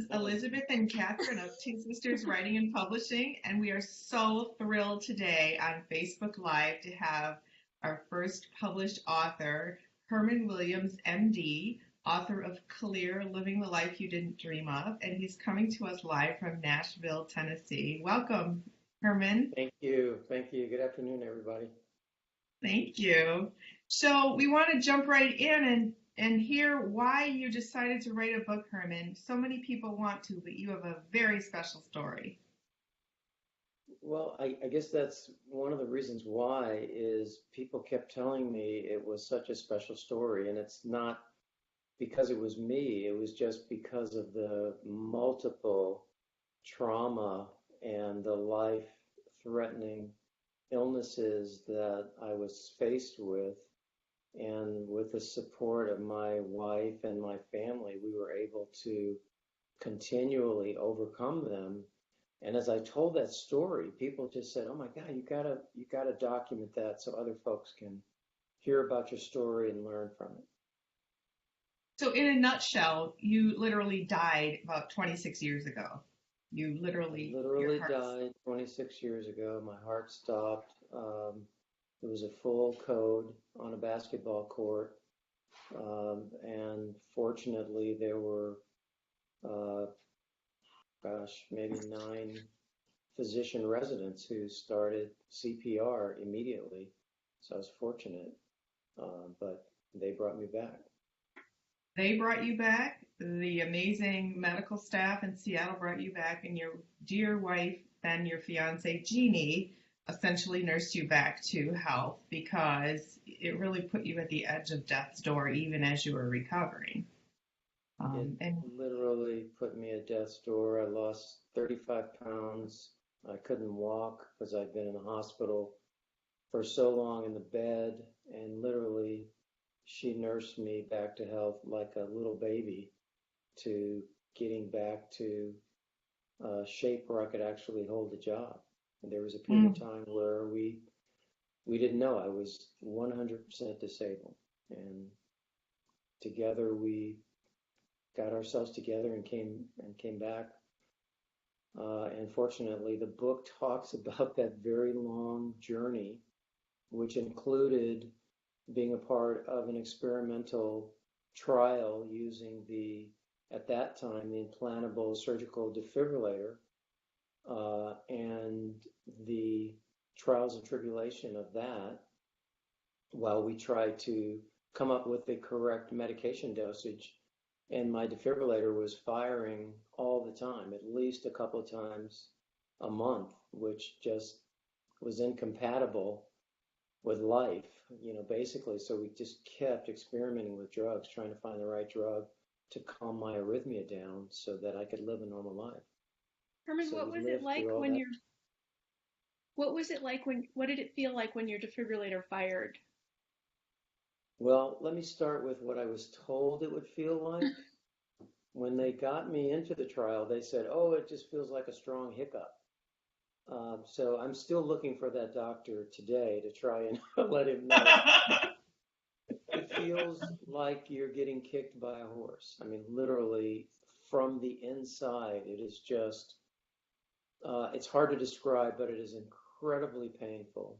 Elizabeth and Catherine of Two Sisters Writing and Publishing, and we are so thrilled today on Facebook Live to have our first published author, Herman Williams, MD, author of Clear, Living the Life You Didn't Dream of, and he's coming to us live from Nashville, Tennessee. Welcome, Herman. Thank you. Thank you. Good afternoon, everybody. Thank you. So we want to jump right in and hear why you decided to write a book, Herman. So many people want to, but you have a very special story. Well, I guess that's one of the reasons why is people kept telling me it was such a special story, and it's not because it was me. It was just because of the multiple trauma and the life-threatening illnesses that I was faced with. And with the support of my wife and my family, we were able to continually overcome them. And as I told that story, people just said, "Oh my God, you gotta document that so other folks can hear about your story and learn from it." So in a nutshell, you literally died about 26 years ago. You I literally, your literally heart. died 26 years ago. My heart stopped. It was a full code on a basketball court. And fortunately, there were, uh, maybe 9 physician residents who started CPR immediately. So I was fortunate, but they brought me back. They brought you back. The amazing medical staff in Seattle brought you back, and your dear wife, then your fiance, Jeannie, essentially nursed you back to health because it really put you at the edge of death's door even as you were recovering. It And literally put me at death's door. I lost 35 pounds. I couldn't walk because I'd been in the hospital for so long in the bed, and literally she nursed me back to health like a little baby to getting back to shape where I could actually hold a job. And there was a period of time where we didn't know I was 100% disabled, and together we got ourselves together and came back. And fortunately, the book talks about that very long journey, which included being a part of an experimental trial using at that time, the implantable surgical defibrillator, and the trials and tribulation of that while we tried to come up with the correct medication dosage. And my defibrillator was firing all the time, at least a couple of times a month, which just was incompatible with life, basically. So we just kept experimenting with drugs, trying to find the right drug to calm my arrhythmia down so that I could live a normal life. Herman, So what we was it lived like through all when that. your what did it feel like when your defibrillator fired? Well, let me start with what I was told it would feel like. When they got me into the trial, they said, "Oh, it just feels like a strong hiccup." So I'm still looking for that doctor today to try and let him know. It feels like you're getting kicked by a horse. I mean, literally from the inside, it is just, it's hard to describe, but it is incredibly painful.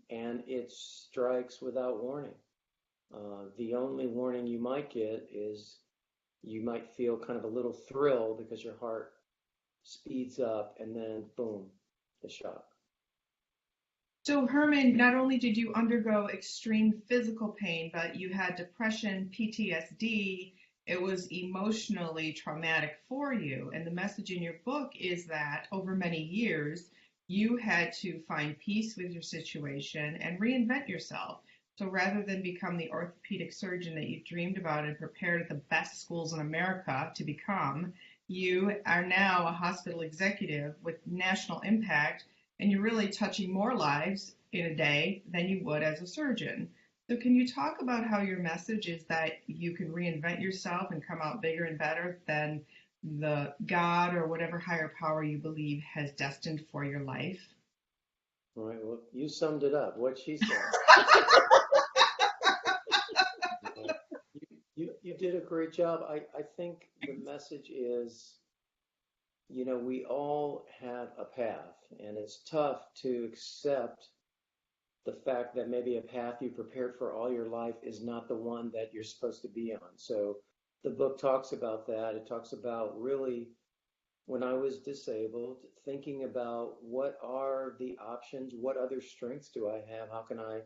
And it strikes without warning. The only warning you might get is you might feel kind of a little thrill because your heart speeds up, and then boom, the shock. so, Herman, not only did you undergo extreme physical pain, but you had depression, PTSD. It was emotionally traumatic for you. And the message in your book is that over many years, you had to find peace with your situation and reinvent yourself. So rather than become the orthopedic surgeon that you dreamed about and prepared at the best schools in America to become, you are now a hospital executive with national impact, and you're really touching more lives in a day than you would as a surgeon. So can you talk about how your message is that you can reinvent yourself and come out bigger and better than the God or whatever higher power you believe has destined for your life? All right, well, you summed it up. What she said. You did a great job. I think the message is, we all have a path, and it's tough to accept the fact that maybe a path you prepared for all your life is not the one that you're supposed to be on. So the book talks about that. It talks about really when I was disabled, thinking about what are the options, what other strengths do I have, how can I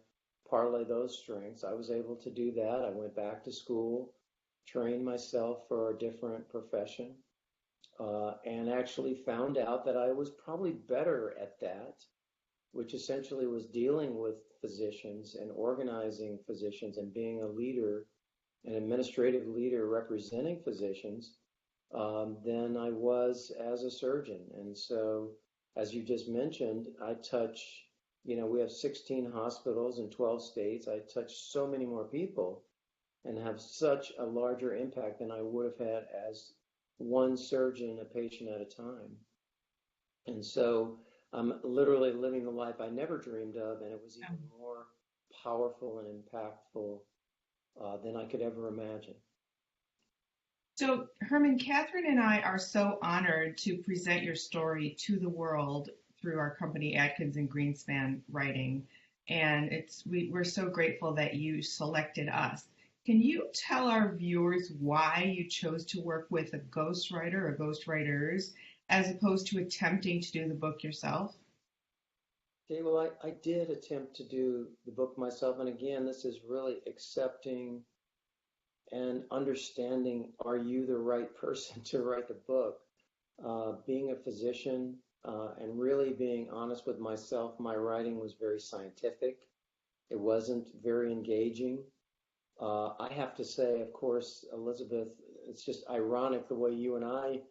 parlay those strengths. I was able to do that. I went back to school, trained myself for a different profession, and actually found out that I was probably better at that, which essentially was dealing with physicians and organizing physicians and being a leader, an administrative leader representing physicians, than I was as a surgeon. And so, as you just mentioned, I touch, we have 16 hospitals in 12 states. I touch so many more people and have such a larger impact than I would have had as one surgeon, a patient at a time. And so I'm literally living the life I never dreamed of, and it was even more powerful and impactful than I could ever imagine. So, Herman, Catherine and I are so honored to present your story to the world through our company Atkins and Greenspan Writing, and we're so grateful that you selected us. Can you tell our viewers why you chose to work with a ghostwriter or ghostwriters as opposed to attempting to do the book yourself? Okay, well, I did attempt to do the book myself, and again, this is really accepting and understanding, are you the right person to write the book? Being a physician and really being honest with myself, my writing was very scientific. It wasn't very engaging. I have to say, of course, Elizabeth, it's just ironic the way you and I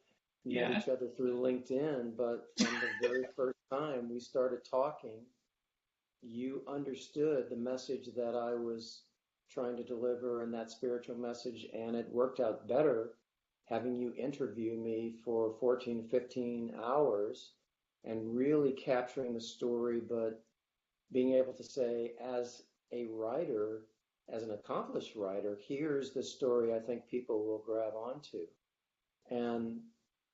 met each other through LinkedIn, but from the very first time we started talking, you understood the message that I was trying to deliver and that spiritual message, and it worked out better having you interview me for 14, 15 hours and really capturing the story, but being able to say, as a writer, as an accomplished writer, here's the story I think people will grab onto. And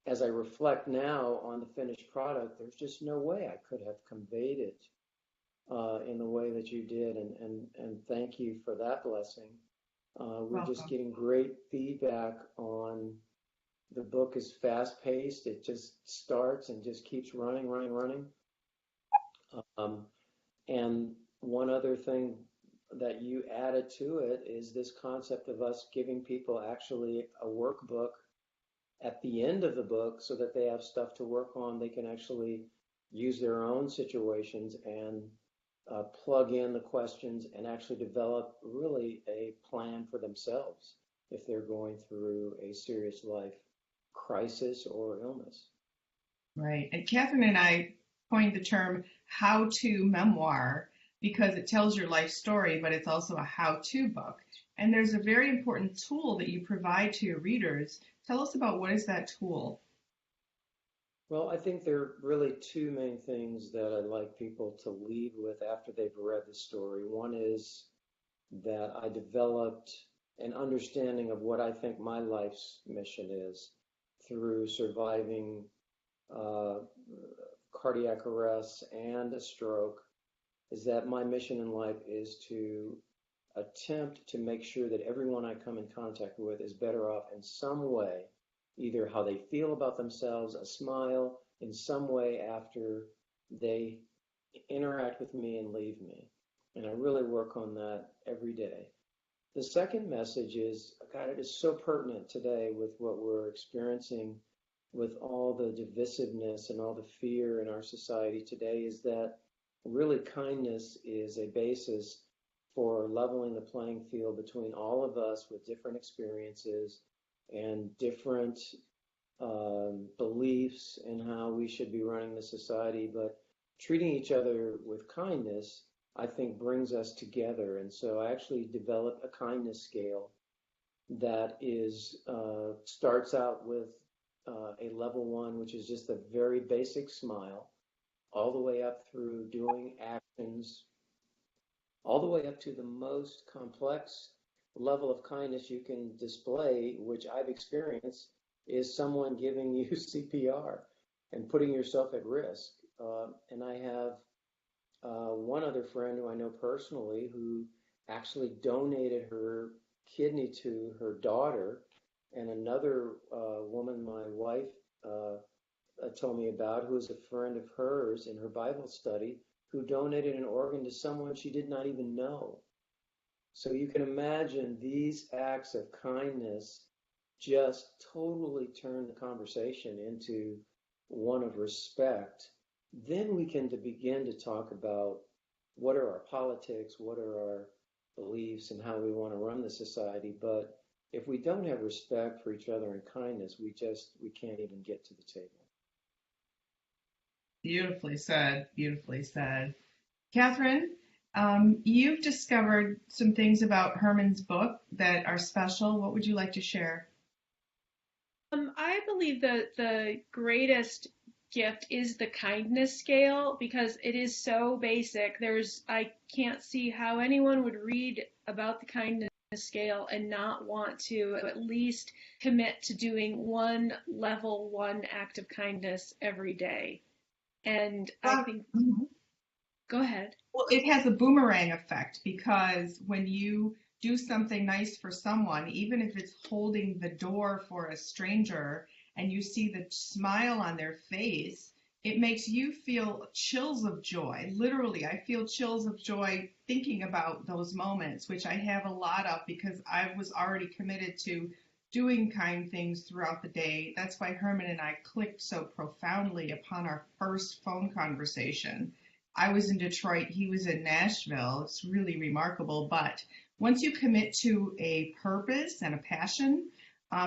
as I reflect now on the finished product, there's just no way I could have conveyed it in the way that you did, and thank you for that blessing. We're just getting great feedback on the book is fast paced. It just starts and just keeps running. And one other thing that you added to it is this concept of us giving people actually a workbook at the end of the book so that they have stuff to work on. They can actually use their own situations and plug in the questions and actually develop really a plan for themselves if they're going through a serious life crisis or illness. Right. And Catherine and I coined the term how-to memoir because it tells your life story, but it's also a how-to book. And there's a very important tool that you provide to your readers. Tell us about what is that tool? Well, I think there are really two main things that I'd like people to leave with after they've read the story. One is that I developed an understanding of what I think my life's mission is through surviving cardiac arrest and a stroke, is that my mission in life is to attempt to make sure that everyone I come in contact with is better off in some way, either how they feel about themselves, a smile, in some way after they interact with me and leave me. And I really work on that every day. The second message is, God, it is so pertinent today with what we're experiencing with all the divisiveness and all the fear in our society today, is that really kindness is a basis for leveling the playing field between all of us with different experiences and different beliefs in how we should be running the society. But treating each other with kindness, I think, brings us together. And so I actually developed a kindness scale that is starts out with a level 1, which is just a very basic smile, all the way up through doing actions, all the way up to the most complex level of kindness you can display, which I've experienced, is someone giving you CPR and putting yourself at risk. And I have one other friend who I know personally who actually donated her kidney to her daughter, and another woman my wife told me about, who is a friend of hers in her Bible study, who donated an organ to someone she did not even know. So you can imagine these acts of kindness just totally turn the conversation into one of respect. Then we can begin to talk about what are our politics, what are our beliefs, and how we want to run the society. But if we don't have respect for each other and kindness, we can't even get to the table. Beautifully said. Beautifully said. Catherine, you've discovered some things about Herman's book that are special. What would you like to share? I believe that the greatest gift is the kindness scale because it is so basic. I can't see how anyone would read about the kindness scale and not want to at least commit to doing one level one act of kindness every day. And I think, go ahead. Well, it has a boomerang effect because when you do something nice for someone, even if it's holding the door for a stranger and you see the smile on their face, it makes you feel chills of joy. Literally, I feel chills of joy thinking about those moments, which I have a lot of because I was already committed to doing kind things throughout the day. That's why Herman and I clicked so profoundly upon our first phone conversation. I was in Detroit, he was in Nashville. It's really remarkable. But once you commit to a purpose and a passion,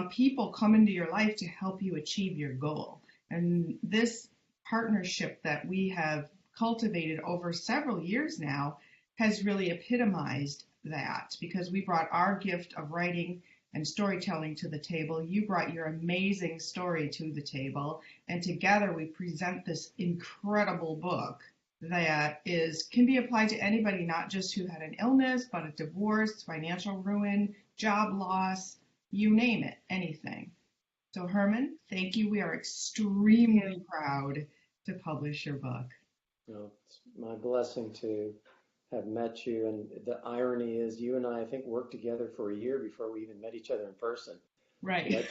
people come into your life to help you achieve your goal. And this partnership that we have cultivated over several years now has really epitomized that because we brought our gift of writing and storytelling to the table. You brought your amazing story to the table. And together we present this incredible book that can be applied to anybody, not just who had an illness, but a divorce, financial ruin, job loss, you name it, anything. So Herman, thank you. We are extremely proud to publish your book. It's my blessing to have met you. And the irony is you and I think, worked together for a year before we even met each other in person. Right.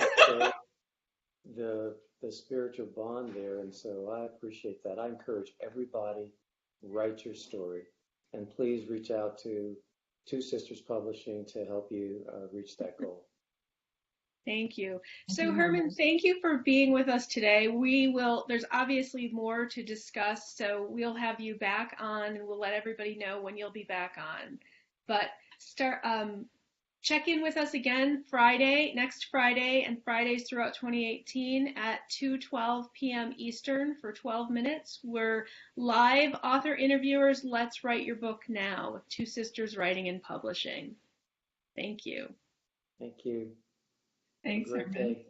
The spiritual bond there. And so I appreciate that. I encourage everybody, write your story. And please reach out to Two Sisters Publishing to help you reach that goal. Thank you. So Herman, thank you for being with us today. There's obviously more to discuss, so we'll have you back on and we'll let everybody know when you'll be back on. But check in with us again next Friday, and Fridays throughout 2018 at 2:12 p.m. Eastern for 12 minutes. We're live author interviewers. Let's write your book now with Two Sisters Writing and Publishing. Thank you. Thank you. Thanks, Have a great day.